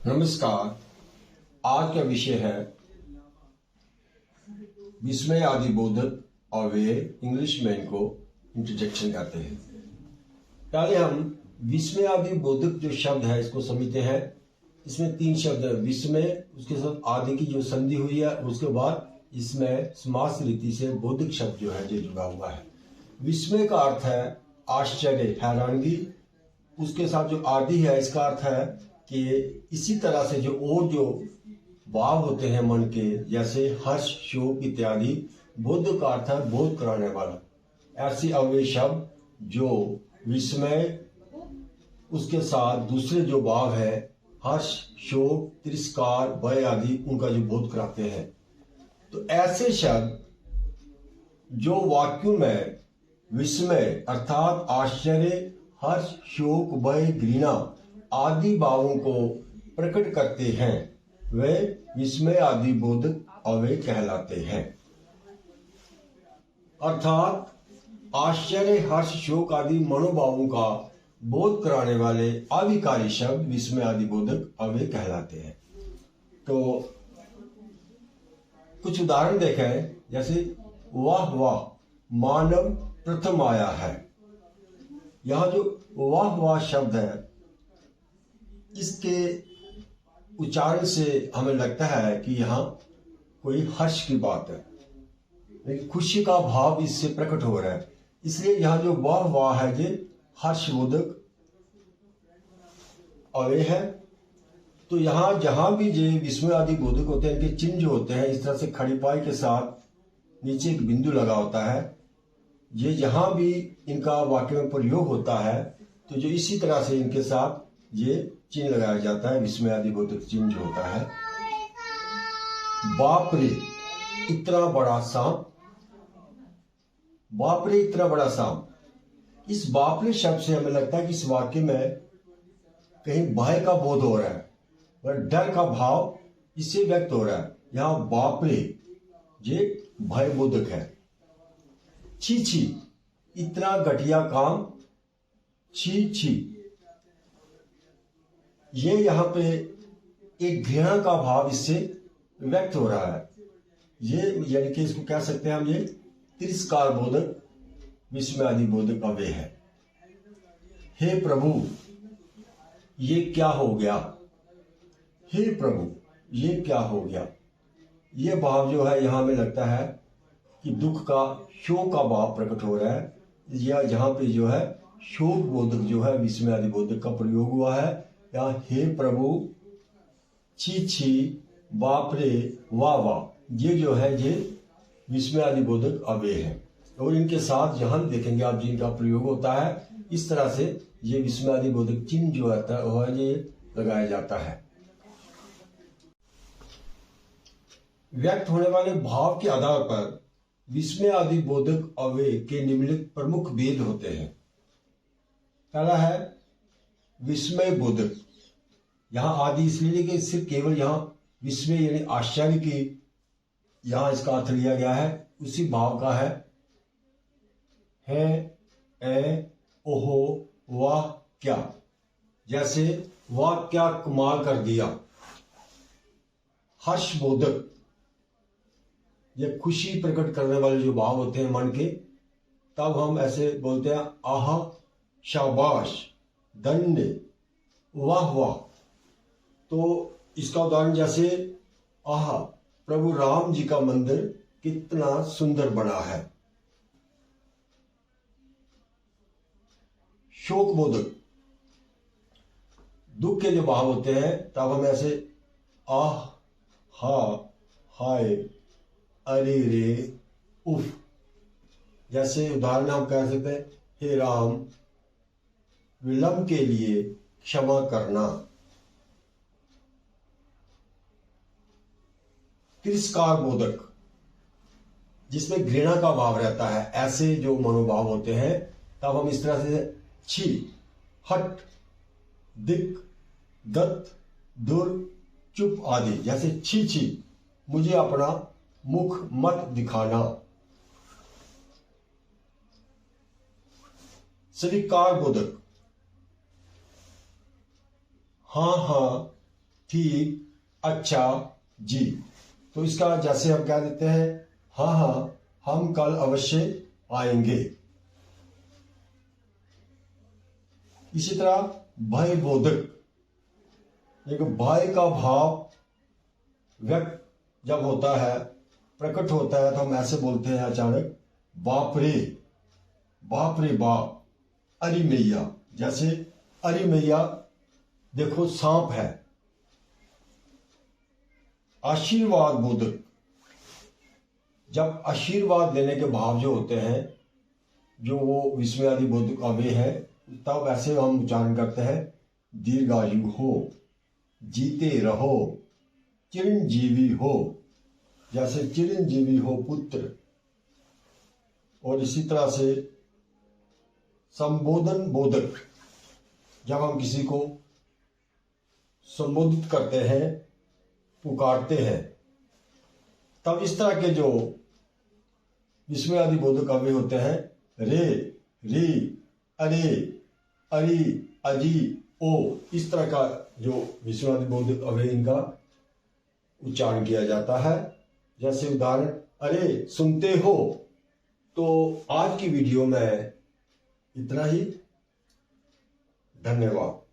नमस्कार। आज का विषय है विस्मय आदि बोधक अव्यय। इंग्लिश में इनको इंट्रोडक्शन कहते हैं। पहले हम विस्मय आदि बोधक जो शब्द है इसको समझते हैं। इसमें तीन शब्द है, विस्मय, उसके साथ आदि की जो संधि हुई है, उसके बाद इसमें समास रीति से बोधक शब्द जो है जो जुड़ा हुआ है। विस्मय का अर्थ है आश्चर्य, हैरानगी। उसके साथ जो आदि है इसका अर्थ है कि इसी तरह से जो और जो भाव होते हैं मन के, जैसे हर्ष, शोक इत्यादि। बोध का अर्थ है बोध कराने वाला। ऐसे अव्यय शब्द जो विस्मय, उसके साथ दूसरे जो भाव है हर्ष, शोक, तिरस्कार, भय आदि, उनका जो बोध कराते हैं। तो ऐसे शब्द जो वाक्यों में विस्मय अर्थात आश्चर्य, हर्ष, शोक, भय, घृणा आदि भावों को प्रकट करते हैं, वे विस्मय आदि बोधक अव्यय कहलाते हैं। अर्थात आश्चर्य, हर्ष, शोक आदि मनोभावों का बोध कराने वाले अविकारी शब्द विस्मय आदि बोधक अव्यय कहलाते हैं। तो कुछ उदाहरण देखें, जैसे वाह वाह, मानव प्रथम आया है। यहां जो वाह वाह शब्द है, इसके उच्चारण से हमें लगता है कि यहाँ कोई हर्ष की बात है, लेकिन खुशी का भाव इससे प्रकट हो रहा है। इसलिए यहाँ जो वाह वाह है ये हर्षबोधक अव्यय है। तो यहाँ जहां भी ये विस्मय आदि बोधक होते हैं, इनके चिन्ह जो होते हैं, इस तरह से खड़ी पाई के साथ नीचे एक बिंदु लगा होता है। ये जहां भी इनका वाक्य में प्रयोग होता है तो जो इसी तरह से इनके साथ ये चिन्ह लगाया जाता है। विस्मय आदि बोधक चिन्ह जो होता है। बाप रे इतना बड़ा सांप, बाप रे इतना बड़ा सांप। इस बाप रे शब्द से हमें लगता है कि इस वाक्य में कहीं भय का बोध हो रहा है और डर का भाव इससे व्यक्त हो रहा है। यहां बाप रे ये भय बोधक है। छी छी इतना घटिया काम, छी छी, ये यहां पे एक घृणा का भाव इससे व्यक्त हो रहा है। ये यानी कि इसको कह सकते हैं हम, ये तिरस्कार बोधक विस्मय आदि बोधक अव्यय है। हे प्रभु ये क्या हो गया, हे प्रभु ये क्या हो गया। ये भाव जो है यहां में लगता है कि दुख का, शोक का भाव प्रकट हो रहा है। या जहां पे जो है शोक बोधक जो है विस्मय आदि बोधक का प्रयोग हुआ है। या हे प्रभु, छी छी, बाप रे, वाह वाह, ये जो है ये विस्मय आदि बोधक अव्यय है। और इनके साथ जहां देखेंगे आप जिनका प्रयोग होता है, इस तरह से ये विस्मय आदि बोधक चिन्ह जो आता है वह ये लगाया जाता है। व्यक्त होने वाले भाव के आधार पर विस्मय आदि बोधक अव्यय के निम्नलिखित प्रमुख भेद होते हैं। पहला है विस्मय बोधक। यहां आदि इसलिए कि सिर्फ केवल यहां विस्मय यानी आश्चर्य की यहां इसका अर्थ लिया गया है, उसी भाव का है ए, ओहो, वाह, क्या। जैसे वाह क्या कमाल कर दिया। हर्षबोधक, ये खुशी प्रकट करने वाले जो भाव होते हैं मन के, तब हम ऐसे बोलते हैं आहा, शाबाश, धन्य, वाह वाह। तो इसका उदाहरण जैसे आहा, प्रभु राम जी का मंदिर कितना सुंदर बना है। शोक बोधक, दुख के जो भाव होते हैं, तब हम ऐसे आह, हा, हाय, अरे रे, उफ। जैसे उदाहरण हम कह सकते हैं हे राम, विलंब के लिए क्षमा करना। तिरस्कार बोधक, जिसमें घृणा का भाव रहता है। ऐसे जो मनोभाव होते हैं, तब हम इस तरह से छी, हट, दिक, दत्त, दुर, चुप आदि। जैसे छी छी, मुझे अपना मुख मत दिखाना। स्वीकार बोधक, हाँ हाँ, ठीक, अच्छा, जी। तो इसका जैसे हम कह देते हैं, हाँ हाँ हम कल अवश्य आएंगे। इसी तरह भय बोधक, एक भय का भाव व्यक्त जब होता है, प्रकट होता है, तो हम ऐसे बोलते हैं अचानक, बाप रे, बाप रे बाप, अरे मैया। जैसे अरे मैया देखो सांप है। आशीर्वाद बोधक, जब आशीर्वाद देने के भाव जो होते हैं, जो वो विस्मय आदि बोधक अव्यय है, तब ऐसे हम उच्चारण करते हैं, दीर्घायु हो, जीते रहो, चिरंजीवी हो। जैसे चिरंजीवी हो पुत्र। और इसी तरह से संबोधन बोधक, जब हम किसी को संबोधित करते हैं, पुकारते हैं, तब इस तरह के जो विस्मय आदि बोधक अव्यय होते हैं, रे, री, अरे, अरी, अजी, ओ, इस तरह का जो विस्मय आदि बोधक अव्यय इनका उच्चारण किया जाता है। जैसे उदाहरण, अरे सुनते हो। तो आज की वीडियो में इतना ही। धन्यवाद।